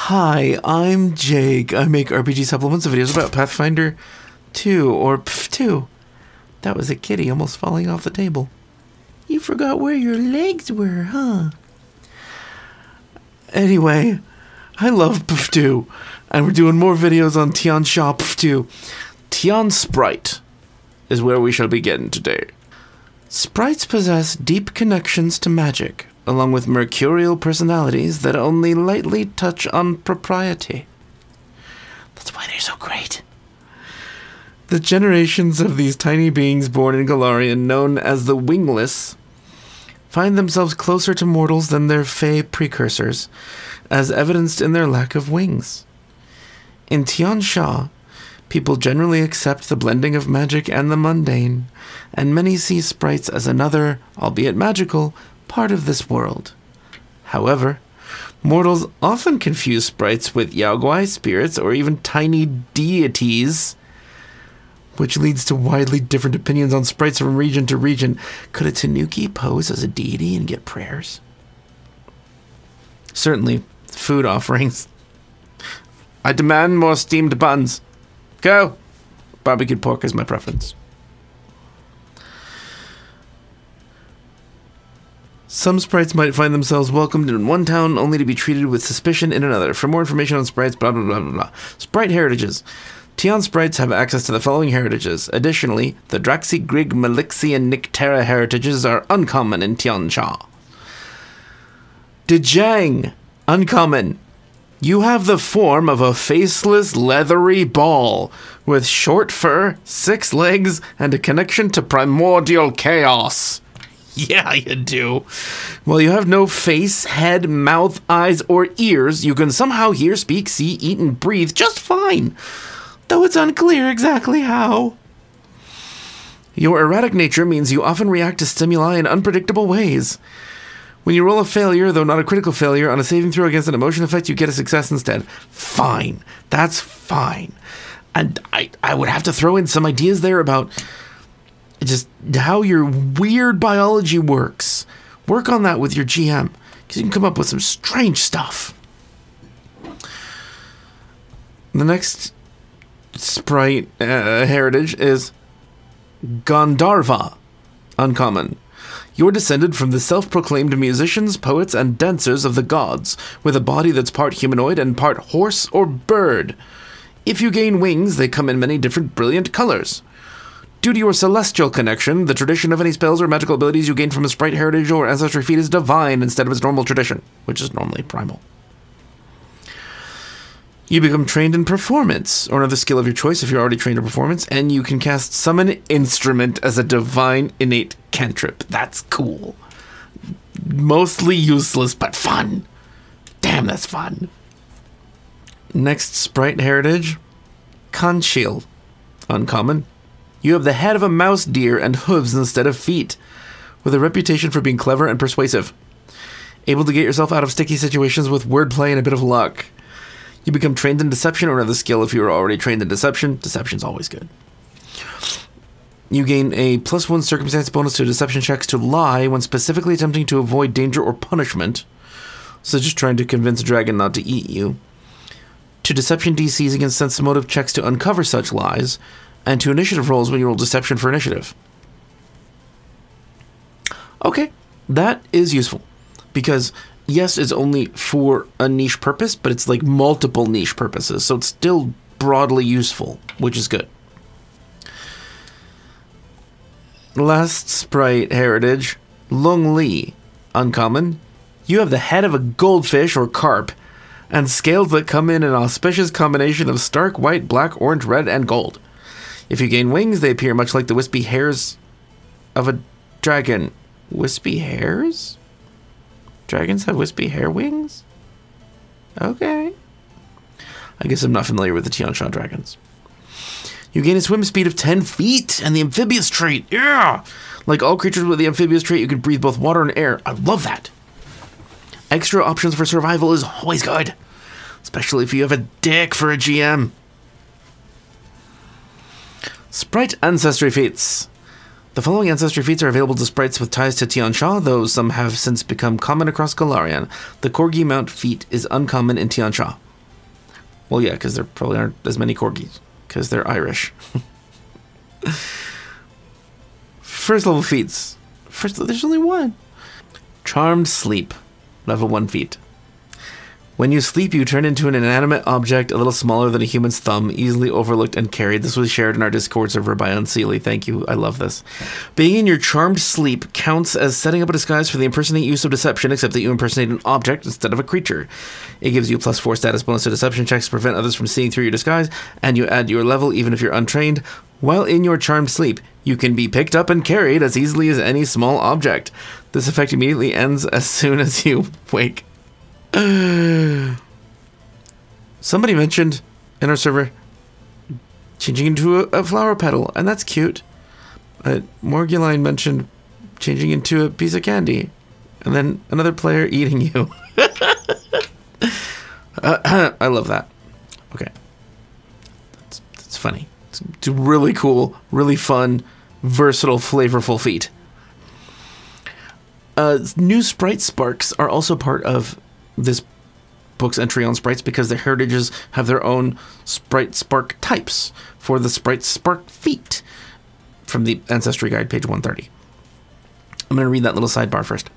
Hi, I'm Jake. I make RPG supplements and videos about Pathfinder 2, or PF2. That was a kitty almost falling off the table. You forgot where your legs were, huh? Anyway, I love PF2, and we're doing more videos on Tian Xia PF2. Tian Sprite is where we shall begin today. Sprites possess deep connections to magic, along with mercurial personalities that only lightly touch on propriety. That's why they're so great. The generations of these tiny beings born in Golarion, known as the Wingless, find themselves closer to mortals than their fey precursors, as evidenced in their lack of wings. In Tian Xia, people generally accept the blending of magic and the mundane, and many see sprites as another, albeit magical, part of this world. However, mortals often confuse sprites with yaoguai spirits or even tiny deities, which leads to widely different opinions on sprites from region to region. Could a tanuki pose as a deity and get prayers? Certainly, food offerings. I demand more steamed buns. Go! Barbecued pork is my preference. Some sprites might find themselves welcomed in one town only to be treated with suspicion in another. For more information on sprites, blah blah blah blah blah. Sprite heritages. Tian sprites have access to the following heritages. Additionally, the Draxi, Grig, Malixi, and Nyctera heritages are uncommon in Tian Xia. Dejang, uncommon. You have the form of a faceless, leathery ball, with short fur, 6 legs, and a connection to primordial chaos. Yeah, you do. While you have no face, head, mouth, eyes, or ears, you can somehow hear, speak, see, eat, and breathe just fine, though it's unclear exactly how. Your erratic nature means you often react to stimuli in unpredictable ways. When you roll a failure, though not a critical failure, on a saving throw against an emotion effect, you get a success instead. Fine. That's fine. And I would have to throw in some ideas there about just how your weird biology works. Work on that with your GM, because you can come up with some strange stuff. The next sprite heritage is Gandharva, uncommon. You're descended from the self-proclaimed musicians, poets, and dancers of the gods, with a body that's part humanoid and part horse or bird. If you gain wings, they come in many different brilliant colors. Due to your celestial connection, the tradition of any spells or magical abilities you gain from a sprite heritage or ancestry feat is divine instead of its normal tradition, which is normally primal. You become trained in performance, or another skill of your choice if you're already trained in performance, and you can cast Summon Instrument as a divine innate cantrip. That's cool. Mostly useless, but fun. Damn, that's fun. Next sprite heritage, Conchiel, uncommon. You have the head of a mouse deer and hooves instead of feet, with a reputation for being clever and persuasive. Able to get yourself out of sticky situations with wordplay and a bit of luck. You become trained in deception or another skill if you are already trained in deception. Deception's always good. You gain a +1 circumstance bonus to deception checks to lie when specifically attempting to avoid danger or punishment, such as trying to convince a dragon not to eat you. To deception DCs against sense motive checks to uncover such lies, and to initiative rolls when you roll deception for initiative. Okay, that is useful, because yes, it's only for a niche purpose, but it's like multiple niche purposes, so it's still broadly useful, which is good. Last sprite heritage, Lung Li, uncommon. You have the head of a goldfish or carp, and scales that come in an auspicious combination of stark white, black, orange, red, and gold. If you gain wings, they appear much like the wispy hairs of a dragon. Wispy hairs? Dragons have wispy hair wings? Okay. I guess I'm not familiar with the Tian Xia dragons. You gain a swim speed of 10 feet and the amphibious trait. Yeah! Like all creatures with the amphibious trait, you can breathe both water and air. I love that. Extra options for survival is always good, especially if you have a dick for a GM. Sprite Ancestry Feats. The following ancestry feats are available to sprites with ties to Tian Xia, though some have since become common across Golarion. The Corgi Mount feat is uncommon in Tian Xia. Well, yeah, because there probably aren't as many corgis, because they're Irish. First level feats. There's only one. Charmed Sleep. Level 1 feat. When you sleep, you turn into an inanimate object a little smaller than a human's thumb, easily overlooked and carried. This was shared in our Discord server by Unseelie. Thank you. I love this. Being in your charmed sleep counts as setting up a disguise for the impersonate use of deception, except that you impersonate an object instead of a creature. It gives you +4 status bonus to deception checks to prevent others from seeing through your disguise, and you add your level even if you're untrained. While in your charmed sleep, you can be picked up and carried as easily as any small object. This effect immediately ends as soon as you wake. Somebody mentioned in our server changing into a flower petal, and that's cute. Morguline mentioned changing into a piece of candy, and then another player eating you. I love that. Okay. That's funny. It's a really cool, really fun, versatile, flavorful feat. New Sprite Sparks are also part of this book's entry on sprites because their heritages have their own Sprite Spark types for the Sprite Spark feat from the Ancestry Guide, page 130. I'm going to read that little sidebar first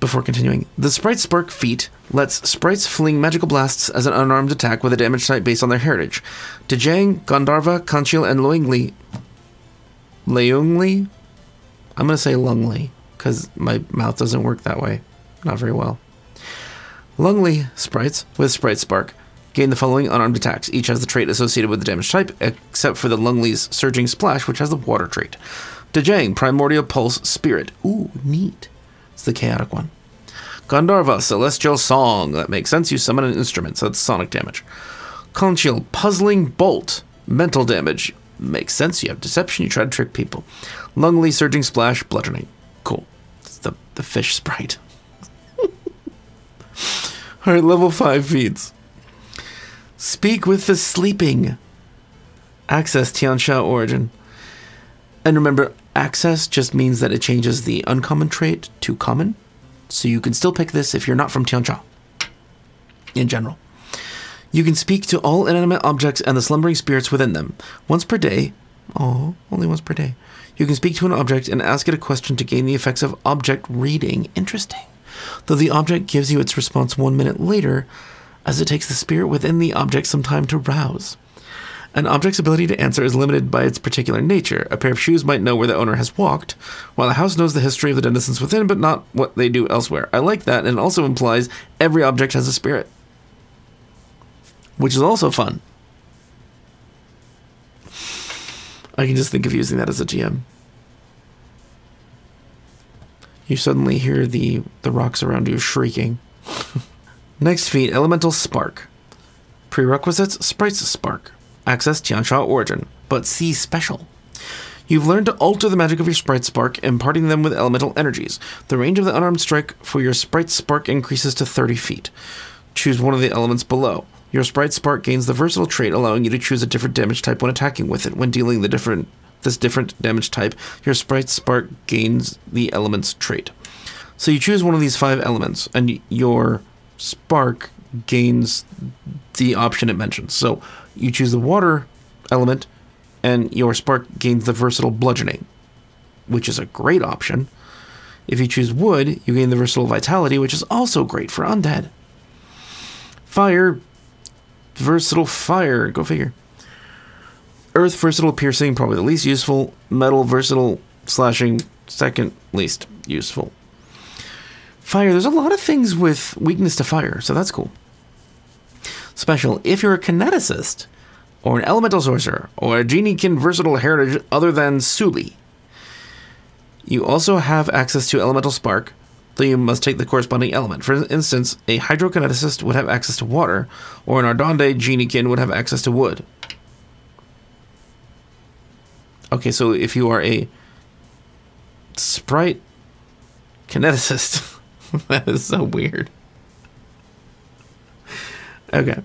before continuing. The Sprite Spark feat lets sprites fling magical blasts as an unarmed attack with a damage type based on their heritage. Dejang, Gandharva, Conchil, and Leungli? I'm going to say Lungli because my mouth doesn't work that way. Not very well. Lungli sprites with Sprite Spark gain the following unarmed attacks. Each has the trait associated with the damage type, except for the Lungli's Surging Splash, which has the water trait. Dejang, Primordial Pulse Spirit. Ooh, neat. It's the chaotic one. Gandharva, Celestial Song. That makes sense. You summon an instrument, so that's sonic damage. Conchil, Puzzling Bolt. Mental damage. Makes sense. You have deception. You try to trick people. Lungli, Surging Splash. Bludgeoning. Cool. It's the fish sprite. Alright, level 5 feats. Speak with the Sleeping. Access Tian Xia Origin. And remember, access just means that it changes the uncommon trait to common. So you can still pick this if you're not from Tian Xia. In general. You can speak to all inanimate objects and the slumbering spirits within them. Once per day. Oh, only once per day. You can speak to an object and ask it a question to gain the effects of object reading. Interesting. Though the object gives you its response 1 minute later, as it takes the spirit within the object some time to rouse. An object's ability to answer is limited by its particular nature. A pair of shoes might know where the owner has walked, while a house knows the history of the denizens within, but not what they do elsewhere. I like that, and it also implies every object has a spirit. Which is also fun. I can just think of using that as a GM. You suddenly hear the rocks around you shrieking. Next feat, Elemental Spark. Prerequisites, Sprite's Spark. Access Tian Xia Origin, but see Special. You've learned to alter the magic of your Sprite Spark, imparting them with elemental energies. The range of the unarmed strike for your Sprite Spark increases to 30 feet. Choose one of the elements below. Your Sprite Spark gains the versatile trait, allowing you to choose a different damage type when attacking with it. When dealing this different damage type, your Sprite Spark gains the element's trait. So you choose one of these 5 elements, and your Spark gains the option it mentions. So you choose the water element, and your Spark gains the versatile bludgeoning, which is a great option. If you choose wood, you gain the versatile vitality, which is also great for undead. Fire, versatile fire, go figure. Earth, versatile piercing, probably the least useful. Metal, versatile slashing, second least useful. Fire, there's a lot of things with weakness to fire, so that's cool. Special, if you're a kineticist, or an elemental sorcerer, or a geniekin versatile heritage other than Suli, you also have access to Elemental Spark, though you must take the corresponding element. For instance, a hydrokineticist would have access to water, or an Ardonde geniekin would have access to wood. Okay, so if you are a Sprite kineticist, that is so weird. Okay.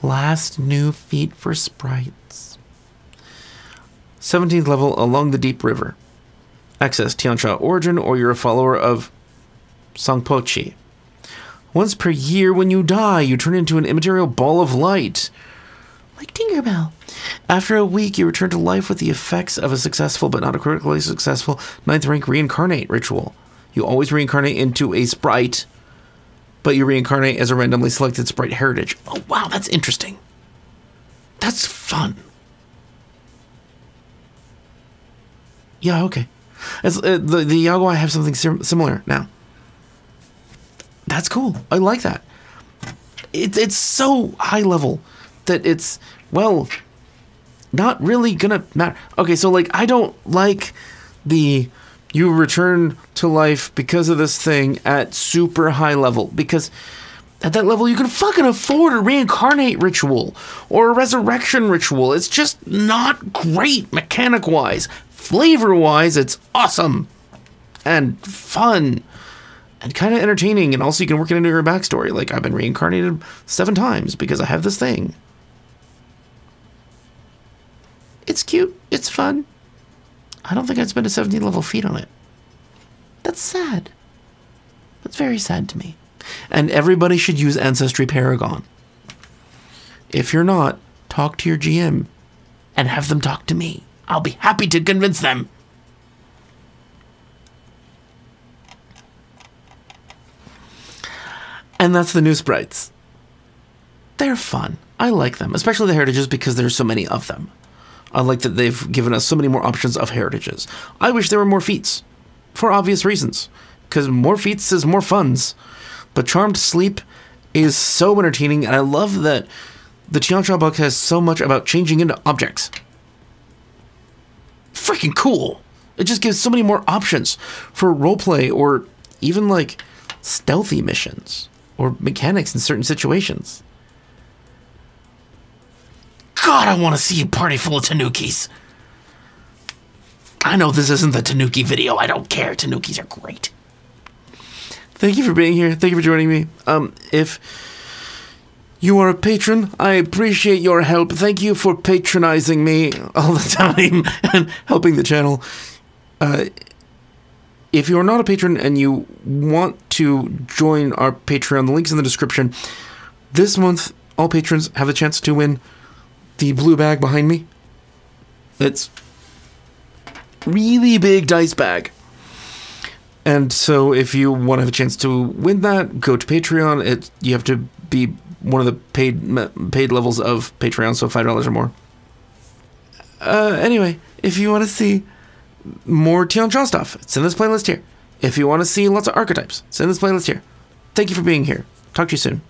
Last new feat for sprites. 17th level, Along the Deep River. Access Tian Xia Origin, or you're a follower of Songpochi. Once per year, when you die, you turn into an immaterial ball of light. Like Tinkerbell. After a week, you return to life with the effects of a successful but not a critically successful 9th rank reincarnate ritual. You always reincarnate into a sprite, but you reincarnate as a randomly selected sprite heritage. Oh, wow, that's interesting. That's fun. Yeah, okay. As, the Yagoi have something similar now. That's cool. I like that. It's so high level that it's, well, not really gonna matter. Okay, so, like, I don't like the you return to life because of this thing at super high level, because at that level you can fucking afford a reincarnate ritual or a resurrection ritual. It's just not great mechanic-wise. Flavor-wise, it's awesome and fun and kind of entertaining, and also you can work it into your backstory. Like, I've been reincarnated 7 times because I have this thing. It's cute. It's fun. I don't think I'd spend a 17 level feat on it. That's sad. That's very sad to me. And everybody should use Ancestry Paragon. If you're not, talk to your GM and have them talk to me. I'll be happy to convince them. And that's the new sprites. They're fun. I like them, especially the heritages, because there's so many of them. I like that they've given us so many more options of heritages. I wish there were more feats, for obvious reasons, because more feats is more funds. But Charmed Sleep is so entertaining, and I love that the Tian Xia book has so much about changing into objects. Freaking cool! It just gives so many more options for roleplay, or even like stealthy missions, or mechanics in certain situations. God, I want to see a party full of Tanukis. I know this isn't the Tanuki video. I don't care. Tanukis are great. Thank you for being here. Thank you for joining me. If you are a patron, I appreciate your help. Thank you for patronizing me all the time and helping the channel. If you're not a patron and you want to join our Patreon, the link's in the description. This month, all patrons have a chance to win the blue bag behind me. It's really big dice bag. And so if you want to have a chance to win that, go to Patreon. You have to be one of the paid levels of Patreon, so $5 or more. Anyway, if you want to see more Tian Xia stuff, it's in this playlist here. If you want to see lots of archetypes, it's in this playlist here. Thank you for being here. Talk to you soon.